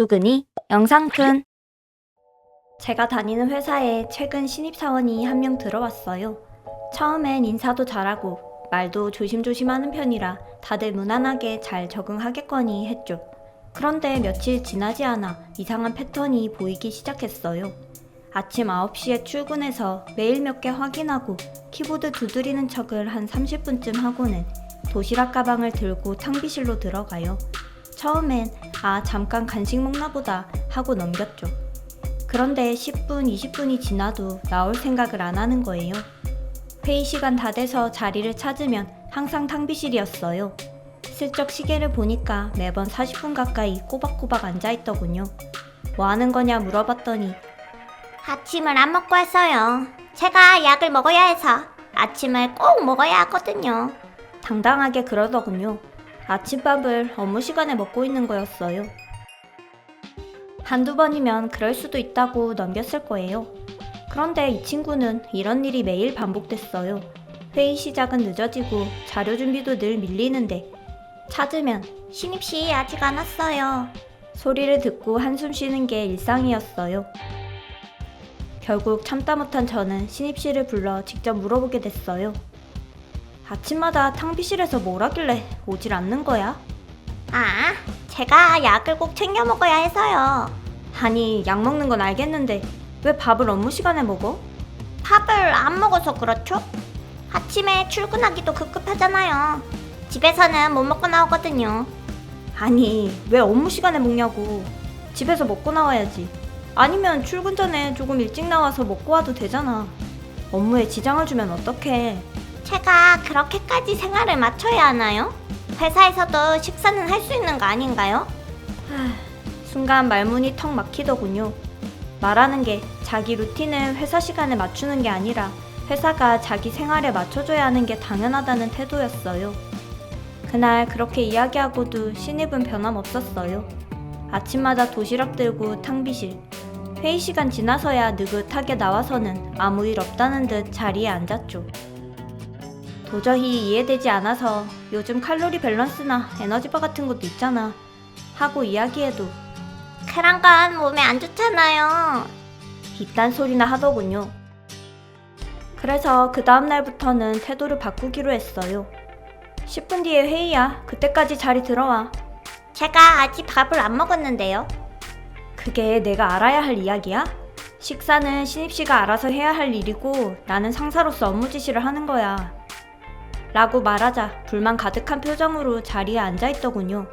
수근이 영상툰. 제가 다니는 회사에 최근 신입사원이 한 명 들어왔어요. 처음엔 인사도 잘하고 말도 조심조심하는 편이라 다들 무난하게 잘 적응하겠거니 했죠. 그런데 며칠 지나지 않아 이상한 패턴이 보이기 시작했어요. 아침 9시에 출근해서 메일 몇 개 확인하고 키보드 두드리는 척을 한 30분쯤 하고는 도시락 가방을 들고 탕비실로 들어가요. 처음엔 잠깐 간식 먹나 보다 하고 넘겼죠. 그런데 10분, 20분이 지나도 나올 생각을 안 하는 거예요. 회의 시간 다 돼서 자리를 찾으면 항상 탕비실이었어요. 슬쩍 시계를 보니까 매번 40분 가까이 꼬박꼬박 앉아있더군요. 뭐 하는 거냐 물어봤더니 아침을 안 먹고 왔어요. 제가 약을 먹어야 해서 아침을 꼭 먹어야 하거든요. 당당하게 그러더군요. 아침밥을 업무 시간에 먹고 있는 거였어요. 한두 번이면 그럴 수도 있다고 넘겼을 거예요. 그런데 이 친구는 이런 일이 매일 반복됐어요. 회의 시작은 늦어지고 자료 준비도 늘 밀리는데 찾으면 신입씨 아직 안 왔어요. 소리를 듣고 한숨 쉬는 게 일상이었어요. 결국 참다 못한 저는 신입씨를 불러 직접 물어보게 됐어요. 아침마다 탕비실에서 뭘 하길래 오질 않는 거야? 제가 약을 꼭 챙겨 먹어야 해서요. 아니, 약 먹는 건 알겠는데 왜 밥을 업무 시간에 먹어? 밥을 안 먹어서 그렇죠? 아침에 출근하기도 급급하잖아요. 집에서는 못 먹고 나오거든요. 아니, 왜 업무 시간에 먹냐고. 집에서 먹고 나와야지. 아니면 출근 전에 조금 일찍 나와서 먹고 와도 되잖아. 업무에 지장을 주면 어떡해. 제가 그렇게까지 생활을 맞춰야 하나요? 회사에서도 식사는 할 수 있는 거 아닌가요? 순간 말문이 턱 막히더군요. 말하는 게 자기 루틴을 회사 시간에 맞추는 게 아니라 회사가 자기 생활에 맞춰줘야 하는 게 당연하다는 태도였어요. 그날 그렇게 이야기하고도 신입은 변함없었어요. 아침마다 도시락 들고 탕비실. 회의 시간 지나서야 느긋하게 나와서는 아무 일 없다는 듯 자리에 앉았죠. 도저히 이해되지 않아서 요즘 칼로리 밸런스나 에너지바 같은 것도 있잖아 하고 이야기해도 그런 건 몸에 안 좋잖아요. 이딴 소리나 하더군요. 그래서 그 다음날부터는 태도를 바꾸기로 했어요. 10분 뒤에 회의야. 그때까지 자리 들어와. 제가 아직 밥을 안 먹었는데요. 그게 내가 알아야 할 이야기야? 식사는 신입씨가 알아서 해야 할 일이고 나는 상사로서 업무 지시를 하는 거야. 라고 말하자 불만 가득한 표정으로 자리에 앉아있더군요.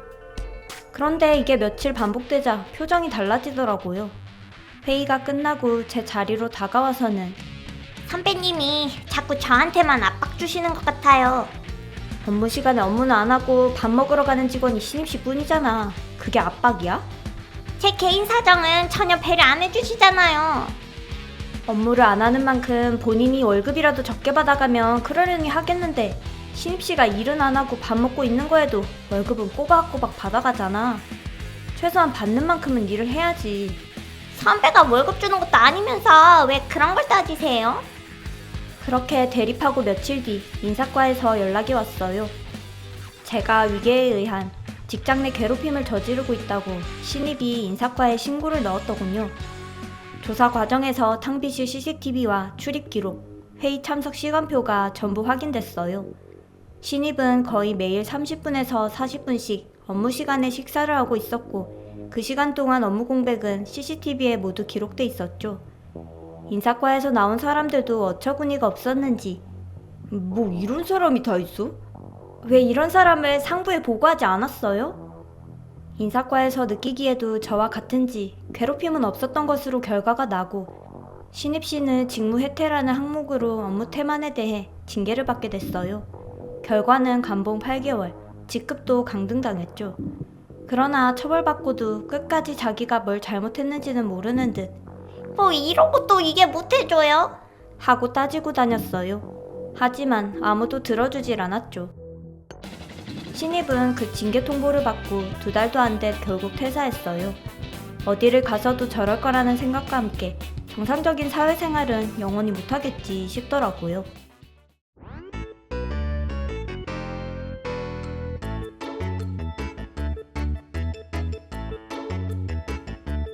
그런데 이게 며칠 반복되자 표정이 달라지더라고요. 회의가 끝나고 제 자리로 다가와서는 선배님이 자꾸 저한테만 압박 주시는 것 같아요. 업무 시간에 업무는 안 하고 밥 먹으러 가는 직원이 신입씨 뿐이잖아. 그게 압박이야? 제 개인 사정은 전혀 배려 안 해주시잖아요. 업무를 안 하는 만큼 본인이 월급이라도 적게 받아가면 그러려니 하겠는데 신입씨가 일은 안 하고 밥 먹고 있는 거에도 월급은 꼬박꼬박 받아가잖아. 최소한 받는 만큼은 일을 해야지. 선배가 월급 주는 것도 아니면서 왜 그런 걸 따지세요? 그렇게 대립하고 며칠 뒤 인사과에서 연락이 왔어요. 제가 위계에 의한 직장 내 괴롭힘을 저지르고 있다고 신입이 인사과에 신고를 넣었더군요. 조사 과정에서 탕비실 CCTV와 출입 기록, 회의 참석 시간표가 전부 확인됐어요. 신입은 거의 매일 30분에서 40분씩 업무 시간에 식사를 하고 있었고 그 시간 동안 업무 공백은 CCTV에 모두 기록돼 있었죠. 인사과에서 나온 사람들도 어처구니가 없었는지 뭐 이런 사람이 다 있어? 왜 이런 사람을 상부에 보고하지 않았어요? 인사과에서 느끼기에도 저와 같은지 괴롭힘은 없었던 것으로 결과가 나고 신입씨는 직무 해태라는 항목으로 업무 태만에 대해 징계를 받게 됐어요. 결과는 감봉 8개월, 직급도 강등당했죠. 그러나 처벌받고도 끝까지 자기가 뭘 잘못했는지는 모르는 듯 뭐 이런 것도 이게 못해줘요? 하고 따지고 다녔어요. 하지만 아무도 들어주질 않았죠. 신입은 그 징계 통보를 받고 2달도 안 돼 결국 퇴사했어요. 어디를 가서도 저럴 거라는 생각과 함께 정상적인 사회생활은 영원히 못하겠지 싶더라고요.